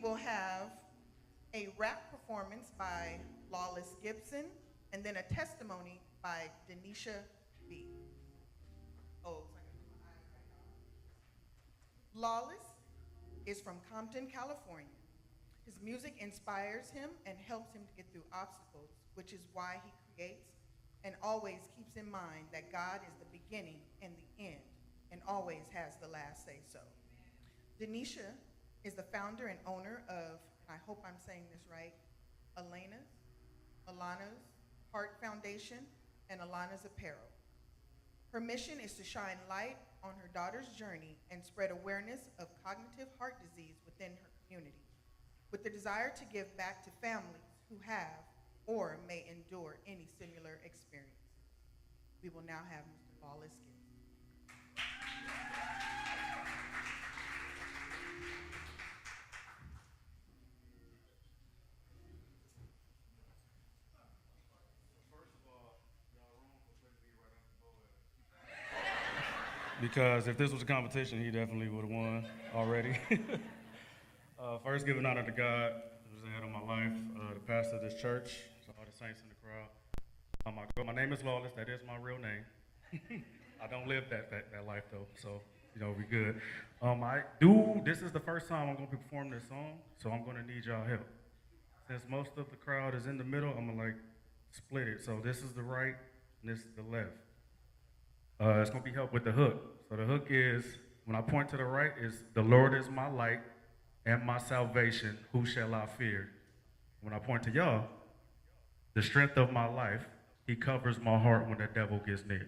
will have a rap performance by Lawless Gibson, and then a testimony by Deenesha Bee. Oh, Lawless is from Compton, California. His music inspires him and helps him to get through obstacles, which is why he creates and always keeps in mind that God is the beginning and the end, and always has the last say so. Deenesha is the founder and owner of, I hope I'm saying this right, Alana's Heart Foundation and Alana's Apparel. Her mission is to shine light on her daughter's journey and spread awareness of cognitive heart disease within her community, with the desire to give back to families who have or may endure any similar experience. We will now have Mr. Lawless Gibson. Because if this was a competition, he definitely would have won already. First, giving honor to God, who's the head of my life, the pastor of this church, so all the saints in the crowd. My name is Lawless. That is my real name. I don't live that life, though, so, we good. This is the first time I'm going to be performing this song, so I'm going to need y'all help. Since most of the crowd is in the middle, I'm going to, split it. So this is the right, and this is the left. It's going to be helped with the hook. So the hook is, when I point to the right, is the Lord is my light and my salvation, who shall I fear? When I point to y'all, the strength of my life, he covers my heart when the devil gets near.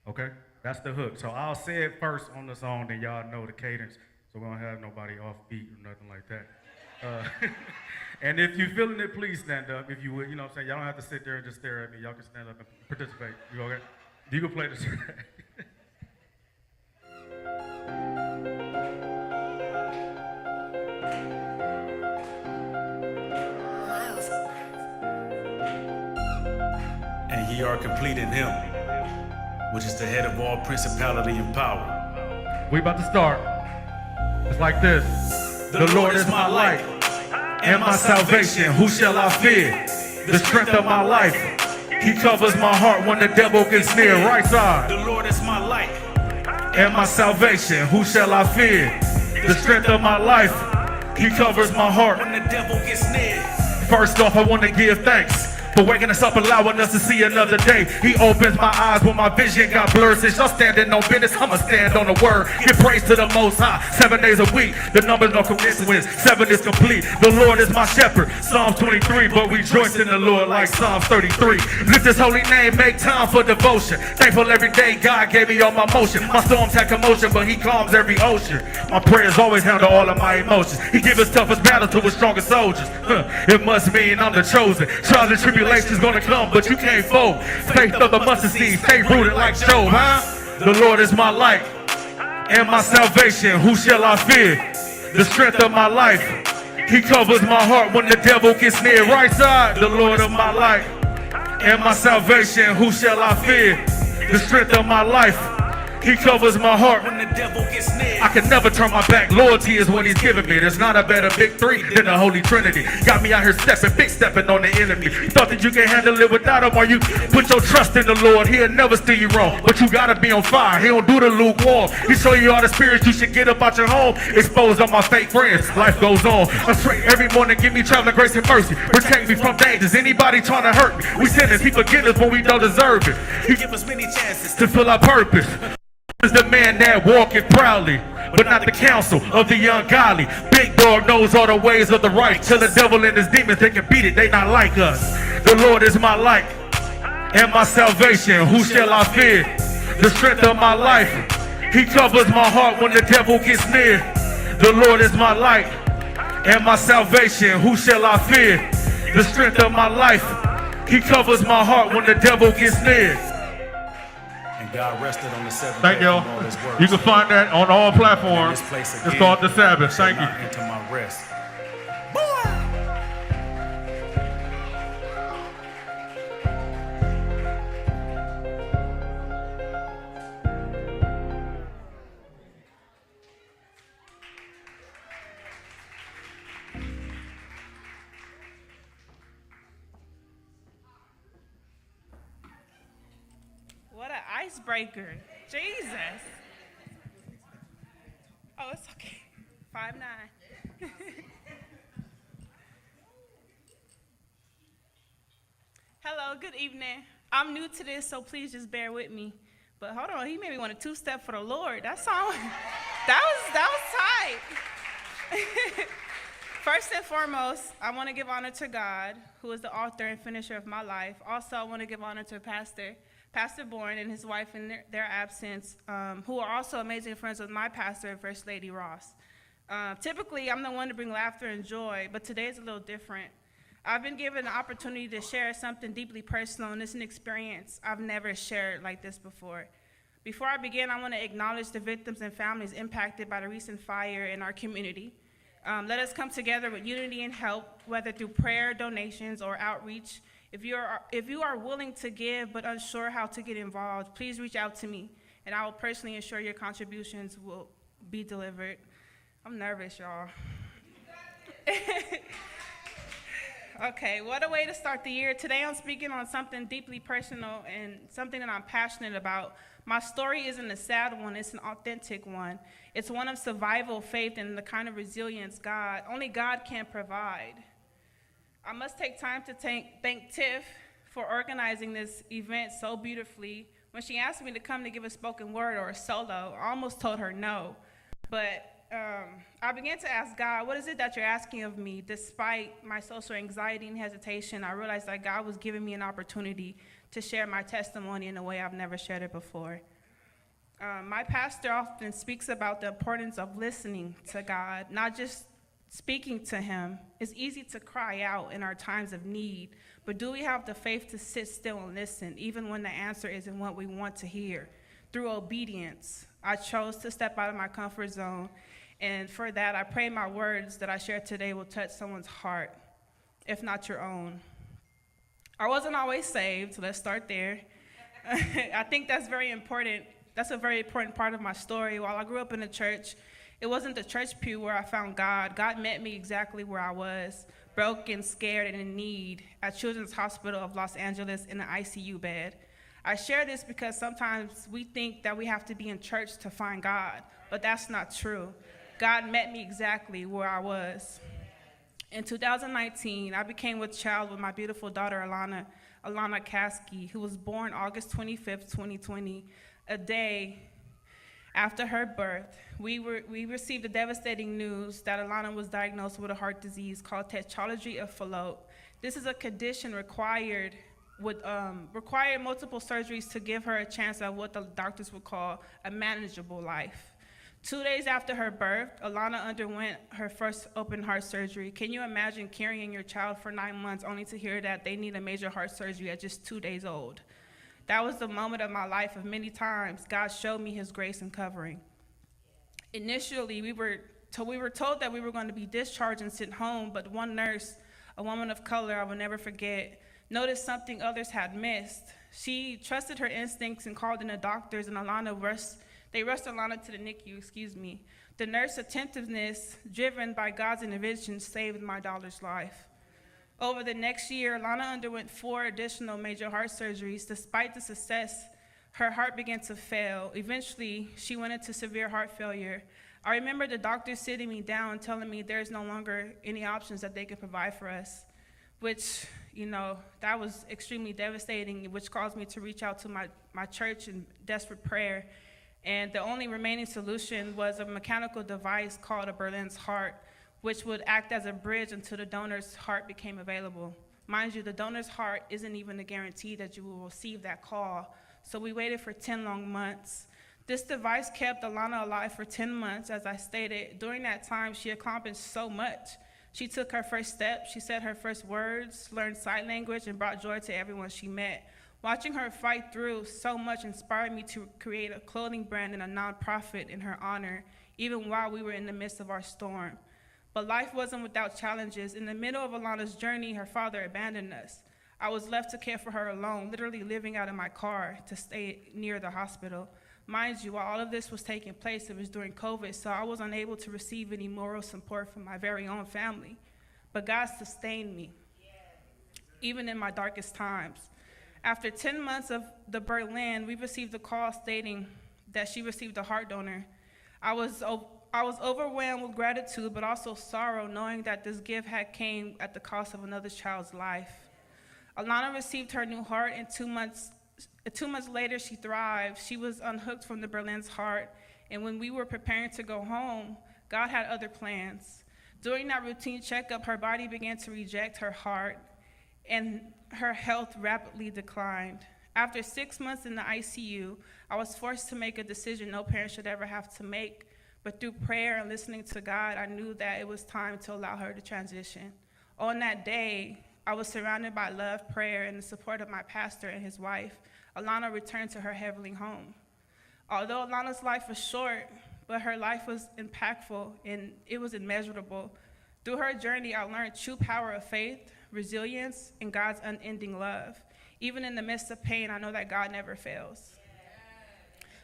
Okay? That's the hook. So I'll say it first on the song, then y'all know the cadence. So we don't have nobody off beat or nothing like that. And if you're feeling it, please stand up. If you would, you know what I'm saying? Y'all don't have to sit there and just stare at me. Y'all can stand up and participate. You okay? You can play this track. And ye are complete in him, which is the head of all principality and power. We about to start. It's like this. The Lord is my light and my salvation. Who shall I fear? The strength of my life. He covers my heart when the devil gets near. Right side. The Lord is my light and my salvation. Who shall I fear? The strength of my life. He covers my heart when the devil gets near. First off, I want to give thanks for waking us up, allowing us to see another day. He opens my eyes when my vision got blurred. Since y'all standing on business, I'ma stand on the word. Give praise to the Most High, 7 days a week. The numbers no coincidence, 7 is complete. The Lord is my shepherd, Psalms 23. But rejoice in the Lord like Psalms 33. Lift his holy name, make time for devotion. Thankful every day God gave me all my motion. My storms have commotion, but he calms every ocean. My prayers always handle all of my emotions. He gives his toughest battles to his strongest soldiers. It must mean I'm the chosen. Trials and tribulations gonna come, but you can't fold. Faith of the mustard seed, stay rooted like Job, huh? The Lord is my light and my salvation. Who shall I fear? The strength of my life. He covers my heart when the devil gets near. Right side. The Lord of my light and my salvation. Who shall I fear? The strength of my life. He covers my heart when the devil gets near. I can never turn my back. Loyalty is what he's giving me. There's not a better victory than the Holy Trinity. Got me out here big stepping on the enemy. You thought that you can handle it without him, or you put your trust in the Lord. He'll never steer you wrong, but you gotta be on fire. He don't do the lukewarm. He show you all the spirits you should get up out your home. Expose all my fake friends. Life goes on. I pray every morning, give me traveling grace and mercy. Protect me from dangers. Anybody trying to hurt me, we sinners. He forgive us when we don't deserve it. He give us many chances to fill our purpose. Is the man that walketh proudly, but not the counsel of the ungodly. Big dog knows all the ways of the right. Tell the devil and his demons they can beat it, they not like us. The Lord is my light and my salvation. Who shall I fear? The strength of my life. He covers my heart when the devil gets near. The Lord is my light and my salvation. Who shall I fear? The strength of my life. He covers my heart when the devil gets near. God rested on the seventh day. Thank you. You can find that on all platforms. It's called The Sabbath. Thank you. Into my rest. icebreaker. Jesus. Oh, it's okay. 5'9". Hello, good evening. I'm new to this, so please just bear with me. But hold on, he made me want to two-step for the Lord. That song, that was tight. First and foremost, I want to give honor to God, who is the author and finisher of my life. Also, I want to give honor to Pastor Bourne and his wife in their absence, who are also amazing friends with my pastor and First Lady Ross. Typically, I'm the one to bring laughter and joy, but today is a little different. I've been given the opportunity to share something deeply personal, and it's an experience I've never shared like this before. Before I begin, I want to acknowledge the victims and families impacted by the recent fire in our community. Let us come together with unity and help, whether through prayer, donations, or outreach. If you are willing to give but unsure how to get involved, please reach out to me, and I will personally ensure your contributions will be delivered. I'm nervous, y'all. Okay, what a way to start the year. Today I'm speaking on something deeply personal and something that I'm passionate about. My story isn't a sad one, it's an authentic one. It's one of survival, faith, and the kind of resilience only God can provide. I must take time to thank Tiff for organizing this event so beautifully. When she asked me to come to give a spoken word or a solo, I almost told her no. But I began to ask God, what is it that you're asking of me? Despite my social anxiety and hesitation, I realized that God was giving me an opportunity to share my testimony in a way I've never shared it before. My pastor often speaks about the importance of listening to God, not just speaking to him. It's easy to cry out in our times of need, but do we have the faith to sit still and listen, even when the answer isn't what we want to hear? Through obedience, I chose to step out of my comfort zone, and for that, I pray my words that I share today will touch someone's heart, if not your own. I wasn't always saved, so let's start there. I think that's very important. That's a very important part of my story. While I grew up in the church, it wasn't the church pew where I found God. God met me exactly where I was, broken, scared, and in need at Children's Hospital of Los Angeles in an ICU bed. I share this because sometimes we think that we have to be in church to find God, but that's not true. God met me exactly where I was. In 2019, I became with child with my beautiful daughter, Alana Caskey, who was born August 25th, 2020, a day after her birth. We received the devastating news that Alana was diagnosed with a heart disease called tetralogy of Fallot. This is a condition required multiple surgeries to give her a chance at what the doctors would call a manageable life. 2 days after her birth, Alana underwent her first open heart surgery. Can you imagine carrying your child for 9 months only to hear that they need a major heart surgery at just 2 days old? That was the moment of my life of many times God showed me his grace and covering. Initially, we were told that we were going to be discharged and sent home, but one nurse, a woman of color I will never forget, noticed something others had missed. She trusted her instincts and called in the doctors, and they rushed Alana to the NICU, The nurse's attentiveness, driven by God's intervention, saved my daughter's life. Over the next year, Alana underwent 4 additional major heart surgeries. Despite the success, her heart began to fail. Eventually, she went into severe heart failure. I remember the doctors sitting me down and telling me there's no longer any options that they could provide for us, which, that was extremely devastating, which caused me to reach out to my church in desperate prayer. And the only remaining solution was a mechanical device called a Berlin's heart, which would act as a bridge until the donor's heart became available. Mind you, the donor's heart isn't even a guarantee that you will receive that call. So we waited for 10 long months. This device kept Alana alive for 10 months, as I stated. During that time, she accomplished so much. She took her first step, she said her first words, learned sign language, and brought joy to everyone she met. Watching her fight through so much inspired me to create a clothing brand and a nonprofit in her honor, even while we were in the midst of our storm. But life wasn't without challenges. In the middle of Alana's journey, her father abandoned us. I was left to care for her alone, literally living out of my car to stay near the hospital. Mind you, while all of this was taking place, it was during COVID, so I was unable to receive any moral support from my very own family. But God sustained me, even in my darkest times. After 10 months of the Berlin, we received a call stating that she received a heart donor. I was overwhelmed with gratitude, but also sorrow, knowing that this gift had came at the cost of another child's life. Alana received her new heart, and 2 months later, she thrived. She was unhooked from the Berlin's heart, and when we were preparing to go home, God had other plans. During that routine checkup, her body began to reject her heart, and her health rapidly declined. After 6 months in the ICU, I was forced to make a decision no parent should ever have to make, but through prayer and listening to God, I knew that it was time to allow her to transition. On that day, I was surrounded by love, prayer, and the support of my pastor and his wife. Alana returned to her heavenly home. Although Alana's life was short, but her life was impactful and it was immeasurable. Through her journey, I learned true power of faith, resilience, and God's unending love. Even in the midst of pain, I know that God never fails.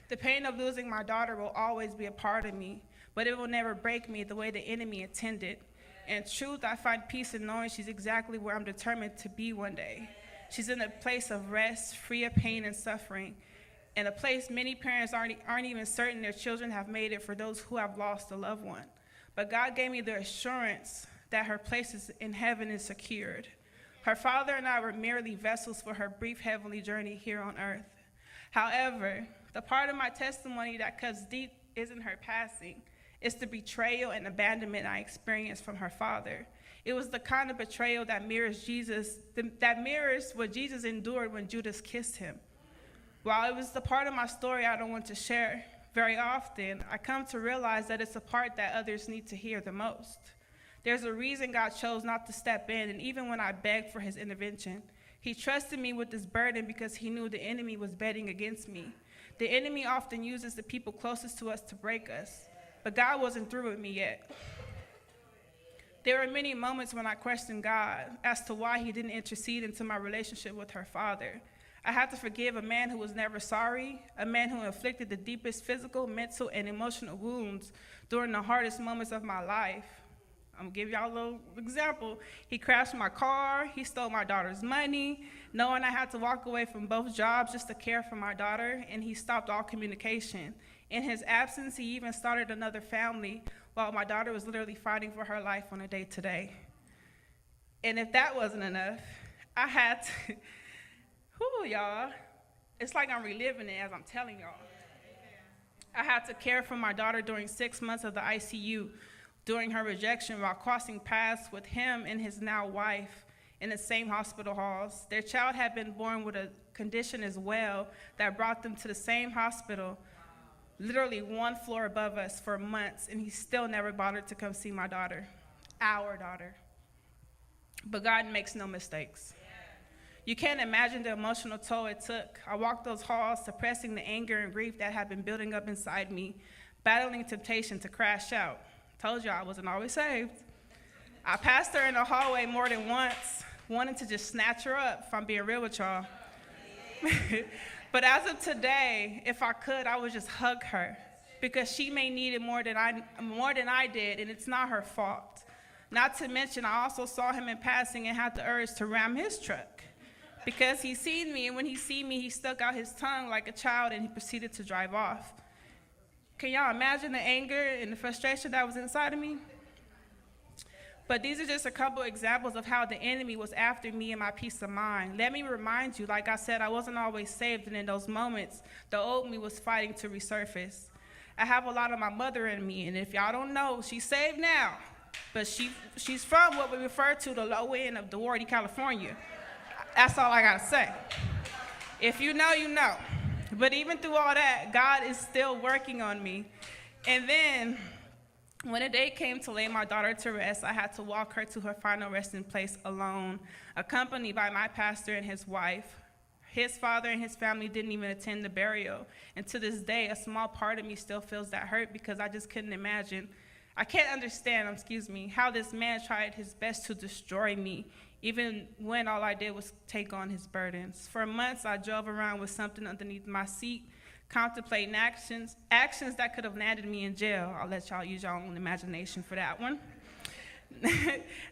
The pain of losing my daughter will always be a part of me, but it will never break me the way the enemy intended. In truth, I find peace in knowing she's exactly where I'm determined to be one day. She's in a place of rest, free of pain and suffering, in a place many parents aren't even certain their children have made it for those who have lost a loved one. But God gave me the assurance that her place in heaven is secured. Her father and I were merely vessels for her brief heavenly journey here on earth. However, the part of my testimony that cuts deep isn't her passing. It's the betrayal and abandonment I experienced from her father. It was the kind of betrayal that mirrors what Jesus endured when Judas kissed him. While it was the part of my story I don't want to share very often, I come to realize that it's a part that others need to hear the most. There's a reason God chose not to step in, and even when I begged for his intervention, he trusted me with this burden because he knew the enemy was betting against me. The enemy often uses the people closest to us to break us, but God wasn't through with me yet. There were many moments when I questioned God as to why he didn't intercede into my relationship with her father. I had to forgive a man who was never sorry, a man who inflicted the deepest physical, mental, and emotional wounds during the hardest moments of my life. I'm gonna give y'all a little example. He crashed my car, he stole my daughter's money, knowing I had to walk away from both jobs just to care for my daughter, and he stopped all communication. In his absence, he even started another family while my daughter was literally fighting for her life on a day-to-day. And if that wasn't enough, I had to, y'all, it's like I'm reliving it as I'm telling y'all. I had to care for my daughter during 6 months of the ICU, during her rejection, while crossing paths with him and his now wife in the same hospital halls. Their child had been born with a condition as well that brought them to the same hospital, literally one floor above us, for months, and he still never bothered to come see my daughter, our daughter. But God makes no mistakes. You can't imagine the emotional toll it took. I walked those halls, suppressing the anger and grief that had been building up inside me, battling temptation to crash out. Told you I wasn't always saved. I passed her in the hallway more than once, wanting to just snatch her up, if I'm being real with y'all. But as of today, if I could, I would just hug her, because she may need it more than I did, and it's not her fault. Not to mention, I also saw him in passing and had the urge to ram his truck, because he seen me, and when he seen me, he stuck out his tongue like a child, and he proceeded to drive off. Can y'all imagine the anger and the frustration that was inside of me? But these are just a couple examples of how the enemy was after me and my peace of mind. Let me remind you, like I said, I wasn't always saved, and in those moments, the old me was fighting to resurface. I have a lot of my mother in me, and if y'all don't know, she's saved now, but she's from what we refer to the low end of DeWardy, California. That's all I gotta say. If you know, you know. But even through all that, God is still working on me. And then, when a day came to lay my daughter to rest, I had to walk her to her final resting place alone, accompanied by my pastor and his wife. His father and his family didn't even attend the burial. And to this day, a small part of me still feels that hurt, because I just couldn't imagine. I can't understand, how this man tried his best to destroy me, even when all I did was take on his burdens. For months, I drove around with something underneath my seat, contemplating actions that could have landed me in jail. I'll let y'all use your own imagination for that one.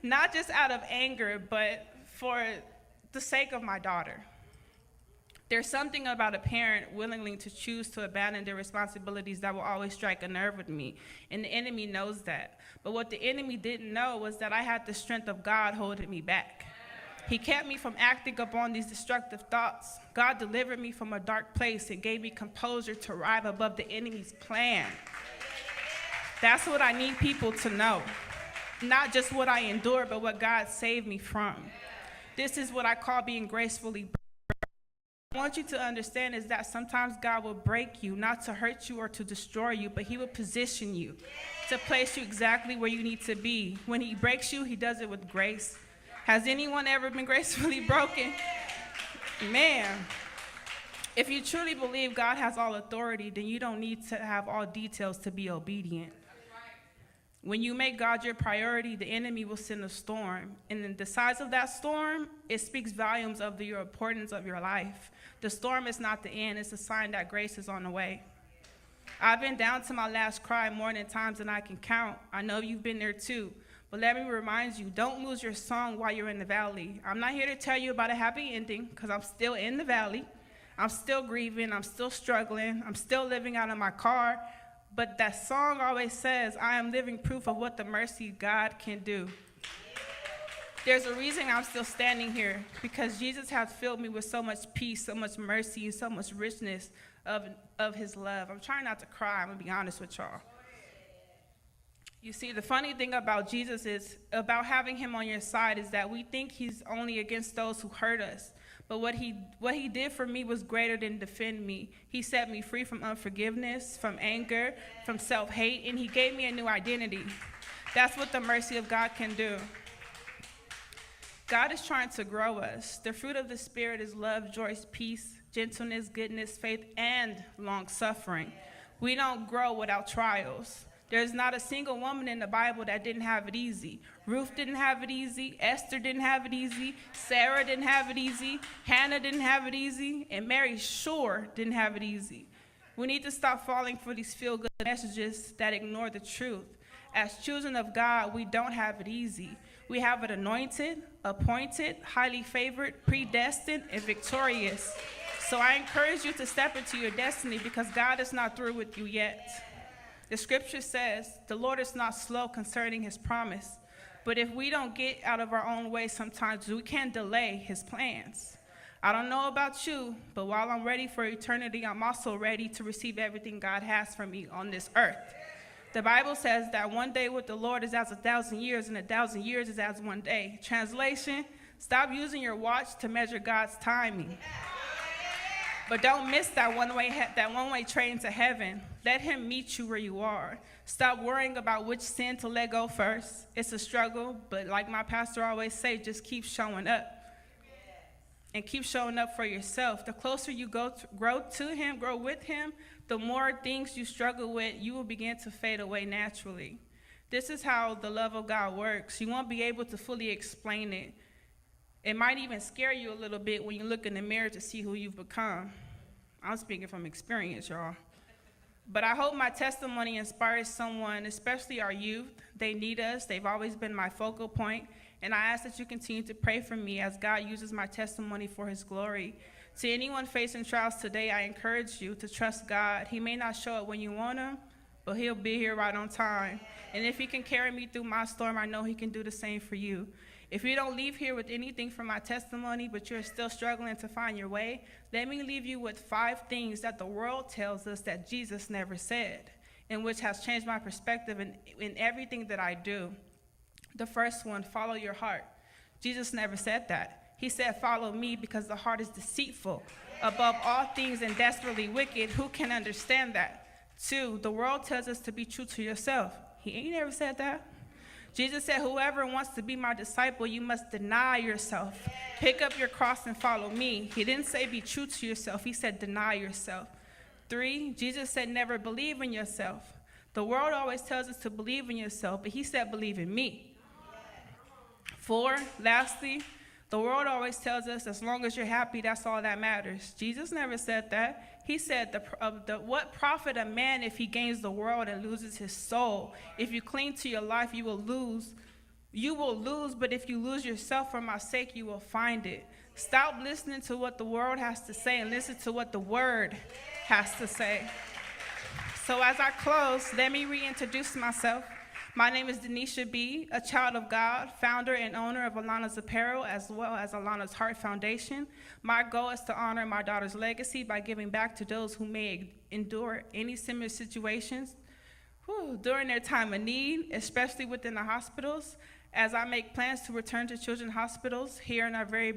Not just out of anger, but for the sake of my daughter. There's something about a parent willingly to choose to abandon their responsibilities that will always strike a nerve with me, and the enemy knows that. But what the enemy didn't know was that I had the strength of God holding me back. He kept me from acting upon these destructive thoughts. God delivered me from a dark place and gave me composure to rise above the enemy's plan. That's what I need people to know. Not just what I endured, but what God saved me from. This is what I call being gracefully. I want you to understand is that sometimes God will break you, not to hurt you or to destroy you, but he will position you to place you exactly where you need to be. When he breaks you, he does it with grace. Has anyone ever been gracefully broken? Man, if you truly believe God has all authority, then you don't need to have all details to be obedient. When you make God your priority, the enemy will send a storm. And then the size of that storm, it speaks volumes of the importance of your life. The storm is not the end. It's a sign that grace is on the way. I've been down to my last cry more than times than I can count. I know you've been there too. But let me remind you, don't lose your song while you're in the valley. I'm not here to tell you about a happy ending because I'm still in the valley. I'm still grieving. I'm still struggling. I'm still living out of my car. But that song always says, I am living proof of what the mercy God can do. There's a reason I'm still standing here, because Jesus has filled me with so much peace, so much mercy, and so much richness of his love. I'm trying not to cry. I'm going to be honest with y'all. You see, the funny thing about Jesus is, about having him on your side, is that we think he's only against those who hurt us. But what he did for me was greater than defend me. He set me free from unforgiveness, from anger, from self-hate, and he gave me a new identity. That's what the mercy of God can do. God is trying to grow us. The fruit of the Spirit is love, joy, peace, gentleness, goodness, faith, and long-suffering. We don't grow without trials. There's not a single woman in the Bible that didn't have it easy. Ruth didn't have it easy. Esther didn't have it easy. Sarah didn't have it easy. Hannah didn't have it easy. And Mary sure didn't have it easy. We need to stop falling for these feel-good messages that ignore the truth. As children of God, we don't have it easy. We have it anointed, appointed, highly favored, predestined, and victorious. So I encourage you to step into your destiny, because God is not through with you yet. The scripture says, the Lord is not slow concerning his promise. But if we don't get out of our own way sometimes, we can delay his plans. I don't know about you, but while I'm ready for eternity, I'm also ready to receive everything God has for me on this earth. The Bible says that one day with the Lord is as 1,000 years, and 1,000 years is as one day. Translation, stop using your watch to measure God's timing. But don't miss that one-way train to heaven. Let him meet you where you are. Stop worrying about which sin to let go first. It's a struggle, but like my pastor always say, just keep showing up. And keep showing up for yourself. The closer you grow with him, the more things you struggle with, you will begin to fade away naturally. This is how the love of God works. You won't be able to fully explain it. It might even scare you a little bit when you look in the mirror to see who you've become. I'm speaking from experience, y'all. But I hope my testimony inspires someone, especially our youth. They need us. They've always been my focal point. And I ask that you continue to pray for me as God uses my testimony for his glory. To anyone facing trials today, I encourage you to trust God. He may not show up when you want him, but he'll be here right on time. And if he can carry me through my storm, I know he can do the same for you. If you don't leave here with anything from my testimony, but you're still struggling to find your way, let me leave you with 5 things that the world tells us that Jesus never said, and which has changed my perspective in everything that I do. The first one, follow your heart. Jesus never said that. He said, follow me, because the heart is deceitful above all things and desperately wicked. Who can understand that? 2, the world tells us to be true to yourself. He ain't never said that. Jesus said, whoever wants to be my disciple, you must deny yourself. Pick up your cross and follow me. He didn't say be true to yourself. He said deny yourself. 3, Jesus said never believe in yourself. The world always tells us to believe in yourself, but he said believe in me. 4, lastly, the world always tells us as long as you're happy, that's all that matters. Jesus never said that. He said, what profit a man if he gains the world and loses his soul? If you cling to your life, you will lose You will lose, but if you lose yourself for my sake, you will find it. Stop listening to what the world has to say and listen to what the word has to say. So as I close, let me reintroduce myself. My name is Deenesha Bee, a child of God, founder and owner of Alana's Apparel, as well as Alana's Heart Foundation. My goal is to honor my daughter's legacy by giving back to those who may endure any similar situations during their time of need, especially within the hospitals. As I make plans to return to children's hospitals here in our very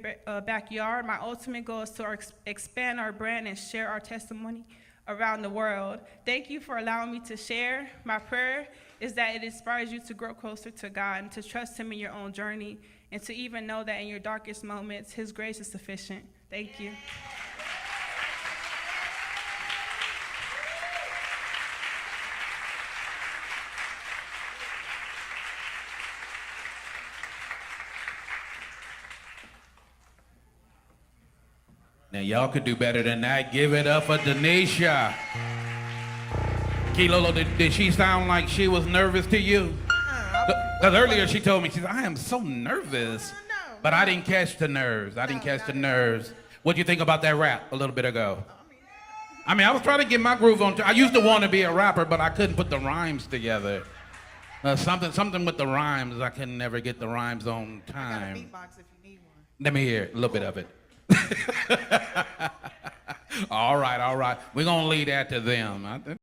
backyard, my ultimate goal is to expand our brand and share our testimony around the world. Thank you for allowing me to share. My prayer is that it inspires you to grow closer to God and to trust Him in your own journey, and to even know that in your darkest moments, His grace is sufficient. Thank you. Now, y'all could do better than that. Give it up for Deenesha. Kilolo, did she sound like she was nervous to you? Because earlier she told me, she said, I am so nervous. But I didn't catch the nerves. What do you think about that rap a little bit ago? I mean, I was trying to get my groove on. I used to want to be a rapper, but I couldn't put the rhymes together. Something with the rhymes. I can never get the rhymes on time. I got a beatbox if you need one. Let me hear a little bit of it. All right. We're going to leave that to them.